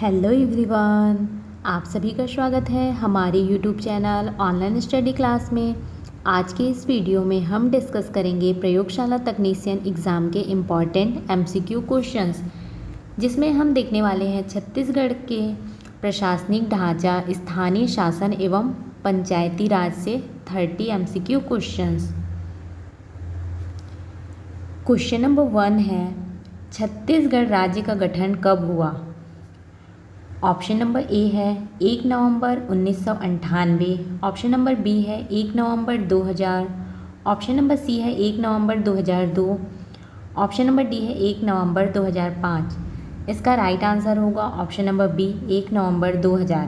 Hello everyone, आप सभी का स्वागत है हमारे YouTube channel online study class में। आज के इस वीडियो में हम डिस्कस करेंगे प्रयोगशाला तकनीशियन एग्ज़ाम के इम्पॉर्टेंट एमसीक्यू क्वेश्चंस, जिसमें हम देखने वाले हैं छत्तीसगढ़ के प्रशासनिक ढांचा, स्थानीय शासन एवं पंचायती राज से 30 एमसीक्यू क्वेश्चंस। क्वेश्चन नंबर 1 है, छत्तीसगढ़ राज्य का गठन कब हुआ? ऑप्शन नंबर ए है 1 नवंबर 1998, ऑप्शन नंबर बी है 1 नवंबर 2000, ऑप्शन नंबर सी है 1 नवंबर 2002, ऑप्शन नंबर डी है 1 नवंबर 2005। इसका राइट आंसर होगा ऑप्शन नंबर बी 1 नवंबर 2000।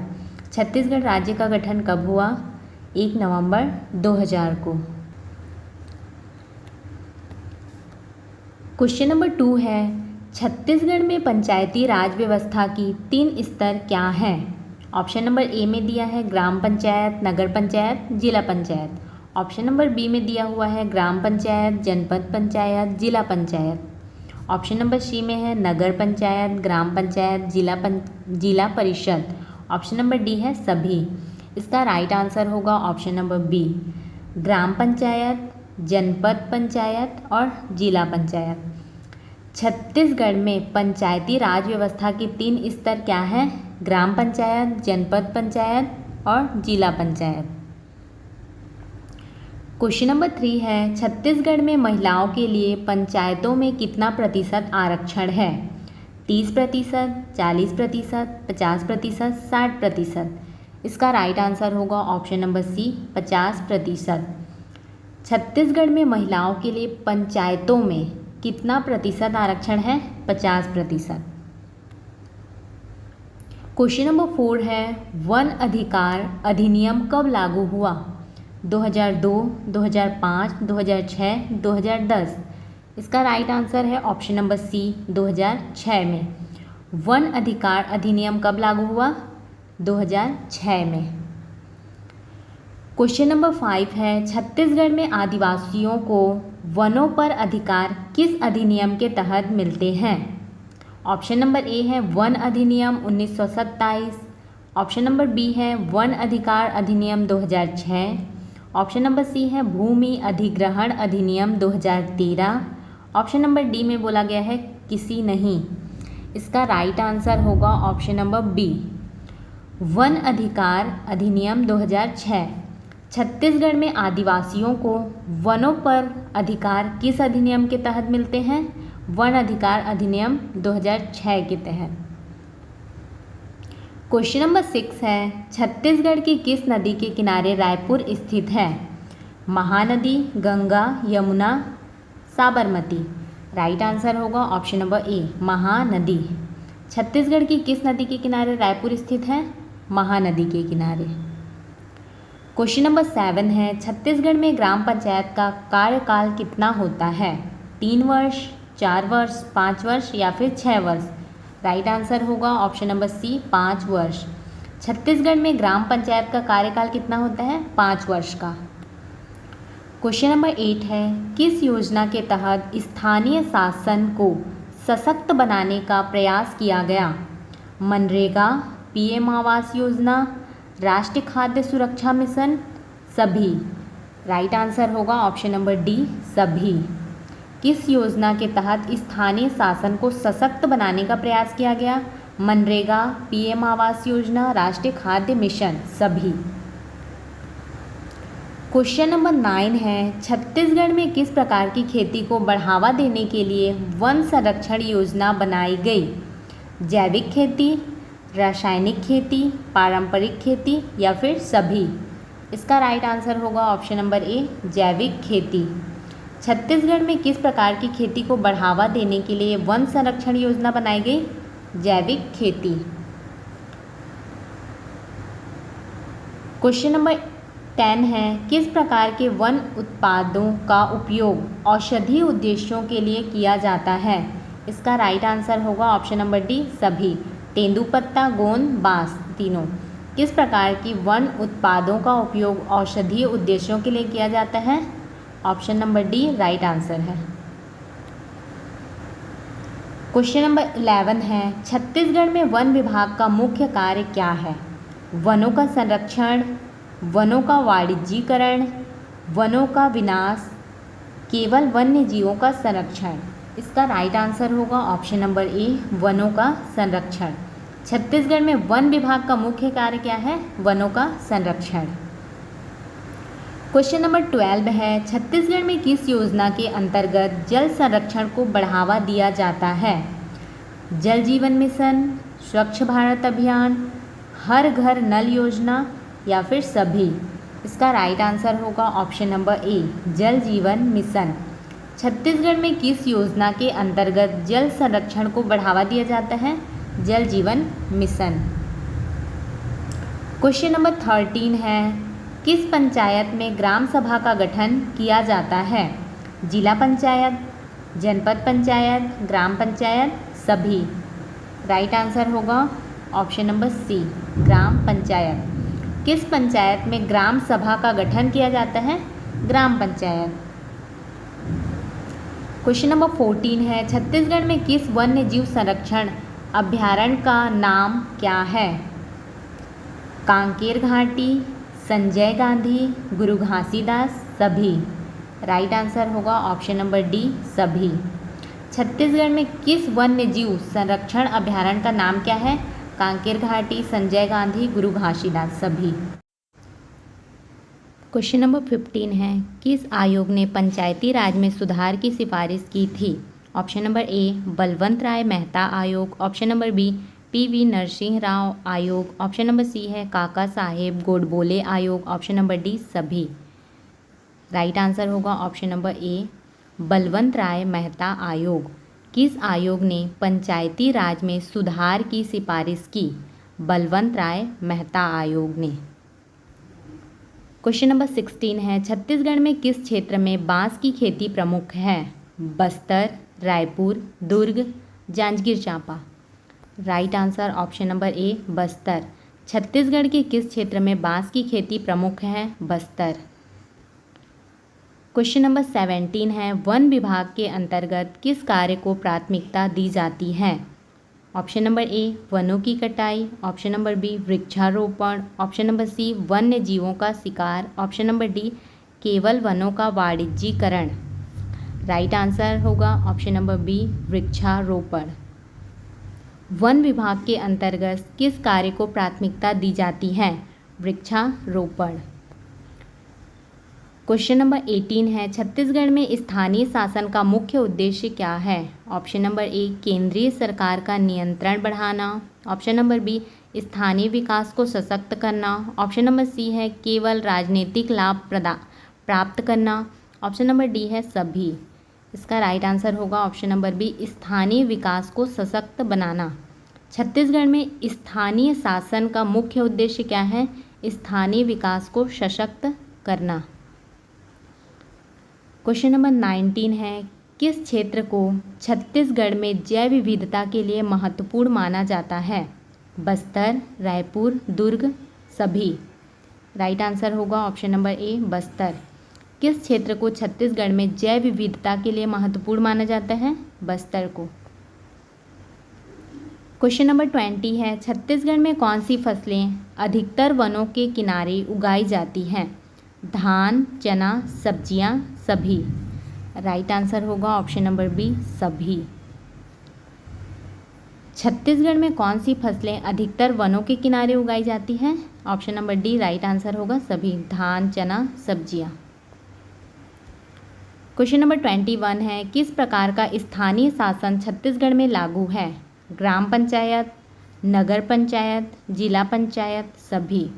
छत्तीसगढ़ राज्य का गठन कब हुआ? 1 नवंबर 2000 को। क्वेश्चन नंबर 2 है, छत्तीसगढ़ में पंचायती राज व्यवस्था की 3 स्तर क्या हैं? ऑप्शन नंबर ए में दिया है ग्राम पंचायत, नगर पंचायत, जिला पंचायत। ऑप्शन नंबर बी में दिया हुआ है ग्राम पंचायत, जनपद पंचायत, जिला पंचायत। ऑप्शन नंबर सी में है नगर पंचायत, ग्राम पंचायत, जिला परिषद। ऑप्शन नंबर डी है सभी। इसका राइट आंसर होगा ऑप्शन नंबर बी, ग्राम पंचायत, जनपद पंचायत और जिला पंचायत। छत्तीसगढ़ में पंचायती राज व्यवस्था के 3 स्तर क्या हैं? ग्राम पंचायत, जनपद पंचायत और जिला पंचायत। क्वेश्चन नंबर 3 है, छत्तीसगढ़ में महिलाओं के लिए पंचायतों में कितना प्रतिशत आरक्षण है? 30%, 40%, 50%, 60%। इसका राइट आंसर होगा ऑप्शन नंबर सी, 50%। छत्तीसगढ़ में महिलाओं के लिए पंचायतों में कितना प्रतिशत आरक्षण है? 50%। क्वेश्चन नंबर 4 है, वन अधिकार अधिनियम कब लागू हुआ? 2002, 2005, 2006, 2010। इसका राइट आंसर है ऑप्शन नंबर सी, 2006 में। वन अधिकार अधिनियम कब लागू हुआ? 2006 में। क्वेश्चन नंबर 5 है, छत्तीसगढ़ में आदिवासियों को वनों पर अधिकार किस अधिनियम के तहत मिलते हैं? ऑप्शन नंबर ए है वन अधिनियम 1927, ऑप्शन नंबर बी है वन अधिकार अधिनियम 2006, ऑप्शन नंबर सी है भूमि अधिग्रहण अधिनियम 2013, ऑप्शन नंबर डी में बोला गया है किसी नहीं। इसका राइट आंसर होगा ऑप्शन नंबर बी, वन अधिकार अधिनियम 2006। छत्तीसगढ़ में आदिवासियों को वनों पर अधिकार किस अधिनियम के तहत मिलते हैं? वन अधिकार अधिनियम 2006 के तहत। क्वेश्चन नंबर 6 है, छत्तीसगढ़ की किस नदी के किनारे रायपुर स्थित है? महानदी, गंगा, यमुना, साबरमती। राइट आंसर होगा ऑप्शन नंबर ए, महानदी। छत्तीसगढ़ की किस नदी के किनारे रायपुर स्थित है? महानदी के किनारे। क्वेश्चन नंबर 7 है, छत्तीसगढ़ में ग्राम पंचायत का कार्यकाल कितना होता है? 3 वर्ष, 4 वर्ष, 5 वर्ष या फिर 6 वर्ष? राइट आंसर होगा ऑप्शन नंबर सी, 5 वर्ष। छत्तीसगढ़ में ग्राम पंचायत का कार्यकाल कितना होता है? 5 वर्ष का। क्वेश्चन नंबर 8 है, किस योजना के तहत स्थानीय शासन को सशक्त बनाने का प्रयास किया गया? मनरेगा, पीएम आवास योजना, राष्ट्रीय खाद्य सुरक्षा मिशन, सभी। राइट आंसर होगा ऑप्शन नंबर डी, सभी। किस योजना के तहत स्थानीय शासन को सशक्त बनाने का प्रयास किया गया? मनरेगा, पीएम आवास योजना, राष्ट्रीय खाद्य मिशन, सभी। क्वेश्चन नंबर 9 है, छत्तीसगढ़ में किस प्रकार की खेती को बढ़ावा देने के लिए वन संरक्षण योजना बनाई गई? जैविक खेती, रासायनिक खेती, पारंपरिक खेती या फिर सभी? इसका राइट आंसर होगा ऑप्शन नंबर ए, जैविक खेती। छत्तीसगढ़ में किस प्रकार की खेती को बढ़ावा देने के लिए वन संरक्षण योजना बनाई गई? जैविक खेती। क्वेश्चन नंबर 10 है, किस प्रकार के वन उत्पादों का उपयोग औषधीय उद्देश्यों के लिए किया जाता है? इसका राइट आंसर होगा ऑप्शन नंबर डी, सभी। तेंदुपत्ता, गोंद, बांस, तीनों। किस प्रकार की वन उत्पादों का उपयोग औषधीय उद्देश्यों के लिए किया जाता है? Option number D right answer है। क्वेश्चन नंबर 11 है, छत्तीसगढ़ में वन विभाग का मुख्य कार्य क्या है? वनों का संरक्षण, वनों का वाणिज्यीकरण, वनों का विनाश, केवल वन्य जीवों का संरक्षण। इसका राइट आंसर होगा ऑप्शन नंबर ए, वनों का संरक्षण। छत्तीसगढ़ में वन विभाग का मुख्य कार्य क्या है? वनों का संरक्षण। क्वेश्चन नंबर 12 है, छत्तीसगढ़ में किस योजना के अंतर्गत जल संरक्षण को बढ़ावा दिया जाता है? जल जीवन मिशन, स्वच्छ भारत अभियान, हर घर नल योजना या फिर सभी। इसका राइट आंसर होगा option number A, Jal Jeevan mission. Chhattisgarh में किस योजना के अंतर्गत जल संरक्षण को बढ़ावा दिया जाता है? जल जीवन मिशन। क्वेश्चन नंबर 13 है, किस पंचायत में ग्राम सभा का गठन किया जाता है? जिला पंचायत, जनपद पंचायत, ग्राम पंचायत, सभी। राइट आंसर होगा ऑप्शन नंबर सी, ग्राम पंचायत। किस पंचायत में ग्राम सभा का गठन किया जाता है? ग्राम पंचायत। क्वेश्चन नंबर 14 है, छत्तीसगढ़ में किस वन्य जीव संरक्षण अभ्यारण्य का नाम क्या है? कांकेर घाटी, संजय गांधी, गुरु घासीदास, सभी। राइट आंसर होगा ऑप्शन नंबर डी, सभी। छत्तीसगढ़ में किस वन्य जीव संरक्षण अभ्यारण्य का नाम क्या है? कांकेर घाटी, संजय गांधी, गुरु घासीदास, सभी। क्वेश्चन नंबर 15 है, किस आयोग ने पंचायती राज में सुधार की सिफारिश की थी? Option number A, Balwant Rai Mehta आयोग, option number B, P V. Narasimha Rao आयोग, ऑप्शन नंबर सी है काका साहेब गोडबोले आयोग, ऑप्शन नंबर डी, सभी। राइट आंसर होगा option number A, Balwant Rai Mehta आयोग। किस आयोग ने पंचायती राज में सुधार की सिफारिश की? बलवंत राय मेहता आयोग ने। क्वेश्चन नंबर 16 है, छत्तीसगढ़ में किस क्षेत्र में बांस की खेती प्रमुख है? Bastar, Raipur, Durg, Janjgir Champa. Right answer option number A, Bastar. Chhattisgarh के किस क्षेत्र में बांस की खेती प्रमुख है? बस्तर। क्वेश्चन नंबर 17 है, वन विभाग के अंतर्गत किस कार्य को प्राथमिकता दी जाती है? ऑप्शन नंबर ए, वनों की कटाई, ऑप्शन नंबर बी, वृक्षारोपण, ऑप्शन नंबर सी, वन्य जीवों का शिकार, ऑप्शन नंबर डी, केवल वनों का वाणिज्यीकरण। राइट आंसर होगा ऑप्शन नंबर बी, वृक्षारोपण। वन विभाग के अंतर्गत किस कार्य को प्राथमिकता दी जाती है? वृक्षारोपण। क्वेश्चन नंबर 18 है, छत्तीसगढ़ में स्थानीय शासन का मुख्य उद्देश्य क्या है? ऑप्शन नंबर ए, केंद्रीय सरकार का नियंत्रण बढ़ाना, ऑप्शन नंबर बी, स्थानीय विकास को सशक्त करना, ऑप्शन नंबर सी है केवल राजनीतिक लाभ प्राप्त करना, ऑप्शन नंबर डी है सभी। इसका राइट आंसर होगा ऑप्शन नंबर बी, स्थानीय विकास को सशक्त बनाना। छत्तीसगढ़ में स्थानीय शासन का मुख्य उद्देश्य क्या है? स्थानीय विकास को सशक्त करना। क्वेश्चन नंबर 19 है, किस क्षेत्र को छत्तीसगढ़ में जैव विविधता के लिए महत्वपूर्ण माना जाता है? बस्तर, रायपुर, दुर्ग, सभी। राइट आंसर होगा ऑप्शन नंबर ए, बस्तर। किस क्षेत्र को छत्तीसगढ़ में जैव विविधता के लिए महत्वपूर्ण माना जाता है? बस्तर को। क्वेश्चन नंबर 20 है, छत्तीसगढ़ में कौन सी फसलें अधिकतर वनों के किनारे उगाई जाती हैं? धान, चना, सब्जियां, सभी। राइट आंसर होगा ऑप्शन नंबर बी, सभी। छत्तीसगढ़ में कौन सी फसलें अधिकतर वनों के किनारे उगाई जाती हैं? Option number D, right answer होगा सभी, धान, चना, सब्जियां। क्वेश्चन नंबर 21 है, किस प्रकार का स्थानीय शासन छत्तीसगढ़ में लागू है? ग्राम पंचायत, नगर पंचायत, जिला पंचायत, सभी।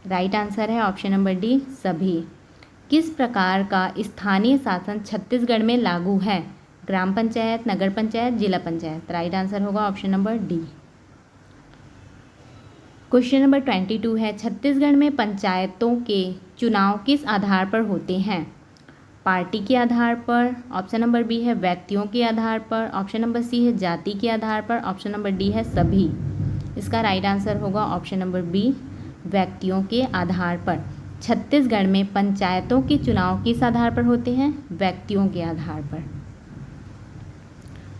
राइट आंसर है ऑप्शन नंबर डी, सभी। किस प्रकार का स्थानीय शासन छत्तीसगढ़ में लागू है? ग्राम पंचायत, नगर पंचायत, जिला पंचायत। राइट आंसर होगा option number D. Question number 22 है, छत्तीसगढ़ में पंचायतों के चुनाव किस आधार पर होते हैं? पार्टी के आधार पर, ऑप्शन नंबर बी है व्यक्तियों के आधार पर, ऑप्शन नंबर सी है जाति के आधार पर, ऑप्शन नंबर डी है सभी। इसका राइट आंसर होगा ऑप्शन नंबर बी, व्यक्तियों के आधार पर। छत्तीसगढ़ में पंचायतों के चुनाव किस आधार पर होते हैं? व्यक्तियों के आधार पर।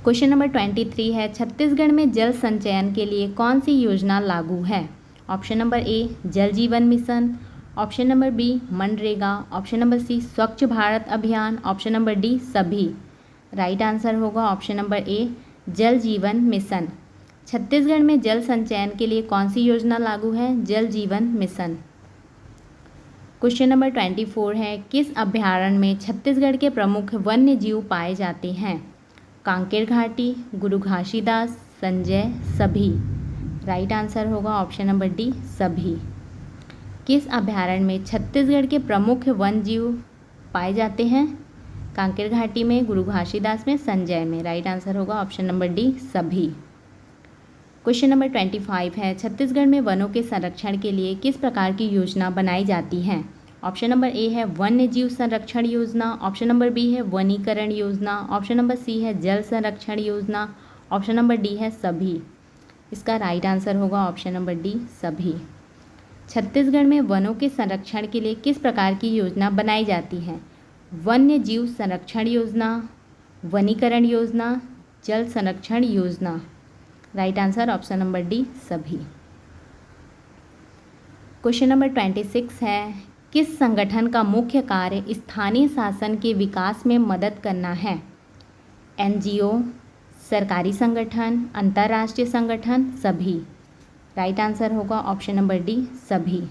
क्वेश्चन नंबर 23 है, छत्तीसगढ़ में जल संचयन के लिए कौन सी योजना लागू है? Option number A Jal Jeevan mission, option number B मनरेगा, option number C Swachh Bharat Abhiyan, option number D सभी। राइट आंसर होगा option number A Jal Jeevan mission. Chhattisgarh में जल संचयन के लिए कौन सी योजना लागू है? जल जीवन मिशन। क्वेश्चन नंबर 24 है, किस अभयारण्य में छत्तीसगढ़ के प्रमुख वन्य जीव पाए जाते हैं? कांकेर घाटी, गुरु घासीदास, संजय, सभी। राइट आंसर होगा ऑप्शन नंबर डी सभी। किस अभयारण्य में छत्तीसगढ़ के प्रमुख वन्य जीव पाए जाते हैं? कांकेर घाटी में, गुरु घासीदास में, संजय में। राइट आंसर होगा ऑप्शन नंबर डी सभी। क्वेश्चन नंबर 25 है, छत्तीसगढ़ में वनों के संरक्षण के लिए किस प्रकार की योजना बनाई जाती है? ऑप्शन नंबर ए है वन्य जीव संरक्षण योजना, ऑप्शन नंबर बी है वनीकरण योजना, ऑप्शन नंबर सी है जल संरक्षण योजना, ऑप्शन नंबर डी है सभी। इसका राइट आंसर होगा ऑप्शन नंबर डी सभी। छत्तीसगढ़ में वनों के संरक्षण के लिए किस प्रकार की योजना बनाई जाती है? वन्य जीव संरक्षण योजना, वनीकरण योजना, जल संरक्षण योजना। Right answer option number D सभी। क्वेश्चन नंबर 26 है, किस संगठन का मुख्य कार्य स्थानीय शासन के विकास में मदद करना है? एनजीओ, सरकारी संगठन, अंतर्राष्ट्रीय संगठन, सभी। राइट आंसर होगा ऑप्शन नंबर डी सभी।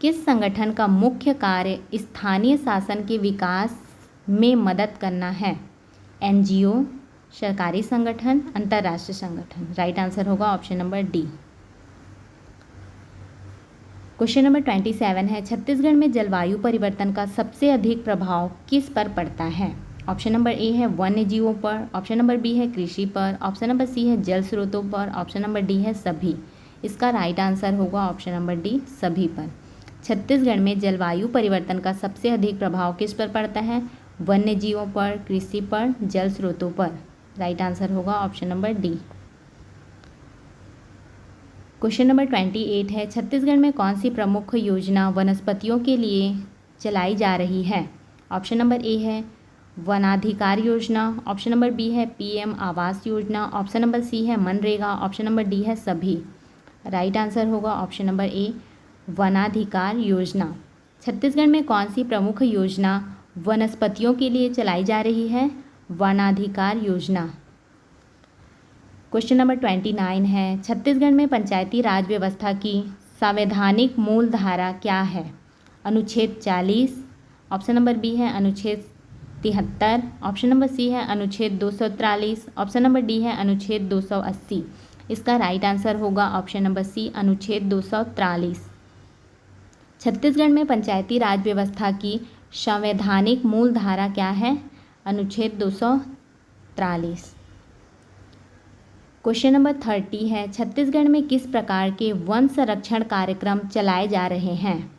किस संगठन का मुख्य कार्य स्थानीय शासन के विकास में मदद करना है? एनजीओ, सरकारी संगठन, अंतर्राष्ट्रीय संगठन। राइट आंसर होगा option number D. Question number 27 है, छत्तीसगढ़ में जलवायु परिवर्तन का सबसे अधिक प्रभाव किस पर पड़ता है? ऑप्शन नंबर ए है वन्य जीवों पर, ऑप्शन नंबर बी है कृषि पर, ऑप्शन नंबर सी है जल स्रोतों पर, ऑप्शन नंबर डी है सभी। इसका राइट आंसर होगा ऑप्शन नंबर डी सभी पर। छत्तीसगढ़ में जलवायु परिवर्तन का सबसे अधिक प्रभाव किस पर पड़ता है? वन्य जीवों पर, कृषि पर, जल स्रोतों पर। राइट आंसर होगा option number D. Question number 28 है, छत्तीसगढ़ में कौन सी प्रमुख योजना वनस्पतियों के लिए चलाई जा रही है? ऑप्शन नंबर ए है वनाधिकार योजना, ऑप्शन नंबर बी है PM Awas Yojana, option number C है मनरेगा, ऑप्शन नंबर डी है सभी। राइट आंसर होगा ऑप्शन नंबर ए वनाधिकार योजना। छत्तीसगढ़ में कौन सी प्रमुख योजना वनस्पतियों के लिए चलाई जा रही है? वनाधिकार योजना। क्वेश्चन नंबर 29 है, छत्तीसगढ़ में पंचायती राज व्यवस्था की संवैधानिक मूल धारा क्या है? अनुच्छेद 40, ऑप्शन नंबर बी है अनुच्छेद 73, ऑप्शन नंबर सी है अनुच्छेद 243, ऑप्शन नंबर डी है अनुच्छेद 280। इसका राइट आंसर होगा ऑप्शन नंबर सी अनुच्छेद 243। छत्तीसगढ़ में पंचायती राज व्यवस्था की संवैधानिक मूल धारा क्या है? अनुच्छेद 243। क्वेश्चन नंबर 30 है, छत्तीसगढ़ में किस प्रकार के वन संरक्षण कार्यक्रम चलाए जा रहे हैं?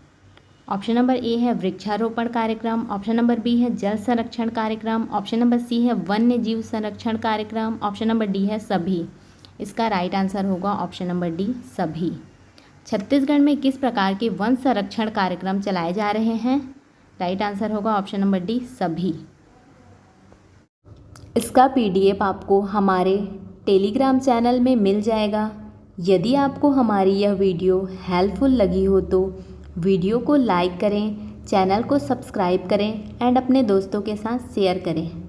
ऑप्शन नंबर ए है वृक्षारोपण कार्यक्रम, ऑप्शन नंबर बी है जल संरक्षण कार्यक्रम, ऑप्शन नंबर सी है वन्य जीव संरक्षण कार्यक्रम, ऑप्शन नंबर डी है सभी। इसका राइट आंसर होगा ऑप्शन नंबर डी सभी। छत्तीसगढ़ में किस प्रकार के वन संरक्षण कार्यक्रम चलाए जा रहे हैं? राइट आंसर होगा ऑप्शन नंबर डी सभी। इसका PDF आपको हमारे टेलीग्राम चैनल में मिल जाएगा। यदि आपको हमारी यह वीडियो हेल्पफुल लगी हो तो वीडियो को लाइक करें, चैनल को सब्सक्राइब करें एंड अपने दोस्तों के साथ शेयर करें।